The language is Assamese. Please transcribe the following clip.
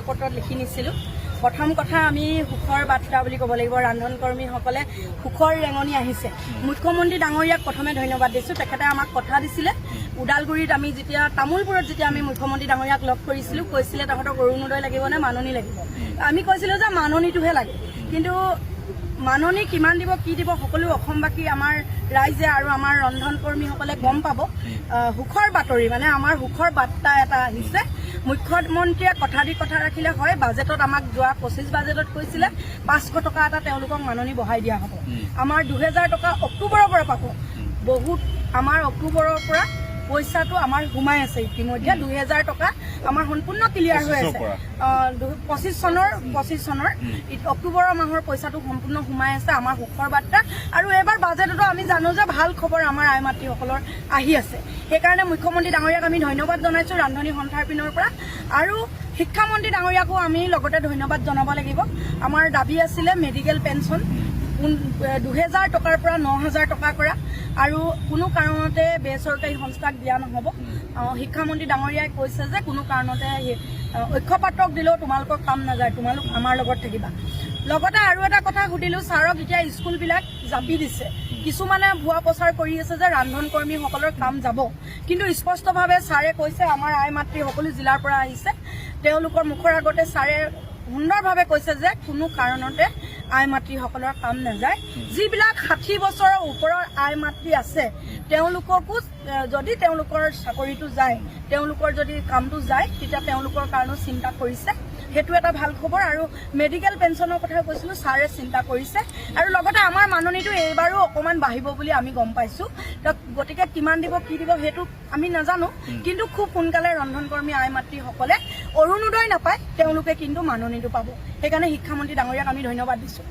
পত্ৰত লিখি নিছিলোঁ। প্ৰথম কথা আমি সুখৰ বাৰ্তা বুলি ক'ব লাগিব। ৰান্ধন কৰ্মীসকলে সুখৰ ৰেঙনি আহিছে। মুখ্যমন্ত্ৰী ডাঙৰীয়াক প্ৰথমে ধন্যবাদ দিছোঁ। তেখেতে আমাক কথা দিছিলে ওদালগুৰিত আমি যেতিয়া তামোলপুৰত যেতিয়া আমি মুখ্যমন্ত্ৰী ডাঙৰীয়াক লগ কৰিছিলোঁ, কৈছিলে তহঁতক অৰুণোদয় লাগিব নে মাননি লাগিব। আমি কৈছিলোঁ যে মাননিটোহে লাগে, কিন্তু মাননি কিমান দিব কি দিব সকলো অসমবাসী আমাৰ ৰাইজে আৰু আমাৰ ৰন্ধন কৰ্মীসকলে গম পাব। সুখৰ বাতৰি মানে আমাৰ সুখৰ বাৰ্তা এটা আহিছে। মুখ্যমন্ত্ৰীয়ে কথা ৰাখিলে হয়। বাজেটত আমাক যোৱা 25 বাজেটত কৈছিলে 500 টকা এটা তেওঁলোকক মাননি বঢ়াই দিয়া হ'ব। আমাৰ 2000 টকা অক্টোবৰৰ পৰা পাব। বহুত আমাৰ অক্টোবৰৰ পৰা পইচাটো আমাৰ সোমাই আছে ইতিমধ্যে 2000 টকা আমাৰ সম্পূৰ্ণ ক্লিয়াৰ হৈ আছে। 25 চনৰ অক্টোবৰৰ মাহৰ পইচাটো সম্পূৰ্ণ সোমাই আছে। আমাৰ সুখৰ বাৰ্তা আৰু এইবাৰ বাজেটতো আমি জানো যে ভাল খবৰ আমাৰ আই মাতৃসকলৰ আহি আছে। সেইকাৰণে মুখ্যমন্ত্ৰী ডাঙৰীয়াক আমি ধন্যবাদ জনাইছোঁ ৰান্ধনী সন্থাৰ পিনৰ পৰা। আৰু শিক্ষামন্ত্ৰী ডাঙৰীয়াকো আমি লগতে ধন্যবাদ জনাব লাগিব। আমাৰ দাবী আছিলে মেডিকেল পেঞ্চন 2000 টকাৰ পৰা 9000 টকা কৰা আৰু কোনো কাৰণতে বেচৰকাৰী সংস্থাক দিয়া নহ'ব। শিক্ষামন্ত্ৰী ডাঙৰীয়াই কৈছে যে কোনো কাৰণতে ঐক্যপাত্ৰক দিলেও তোমালোকৰ কাম নাযায়, তোমালোক আমাৰ লগত থাকিবা। লগতে আৰু এটা কথা সুধিলোঁ, ছাৰক এতিয়া স্কুলবিলাক জাপি দিছে। কিছুমানে ভুৱা প্ৰচাৰ কৰি আছে যে ৰান্ধন কৰ্মীসকলৰ কাম যাব, কিন্তু স্পষ্টভাৱে ছাৰে কৈছে আমাৰ আই মাতৃ সকলো জিলাৰ পৰা আহিছে। তেওঁলোকৰ মুখৰ আগতে ছাৰে সুন্দৰভাৱে কৈছে যে কোনো কাৰণতে আই মাতৃসকলৰ কাম নাযায়। যিবিলাক 60 বছৰৰ ওপৰৰ আই মাতৃ আছে তেওঁলোককো যদি তেওঁলোকৰ চাকৰিটো যায়, তেওঁলোকৰ যদি কামটো যায়, তেতিয়া তেওঁলোকৰ কাৰণেও চিন্তা কৰিছে। সেইটো এটা ভাল খবৰ। আৰু মেডিকেল পেঞ্চনৰ কথা কৈছিলোঁ, ছাৰে চিন্তা কৰিছে। আৰু লগতে আমাৰ মাননিটো এইবাৰো অকণমান বাঢ়িব বুলি আমি গম পাইছোঁ। গতিকে কিমান দিব কি দিব সেইটো আমি নাজানো, কিন্তু খুব সোনকালে ৰন্ধন কৰ্মী আই মাতৃসকলে অৰুণোদয় নাপায়, তেওঁলোকে কিন্তু মাননিটো পাব। সেইকাৰণে শিক্ষামন্ত্ৰী ডাঙৰীয়াক আমি ধন্যবাদ দিছোঁ।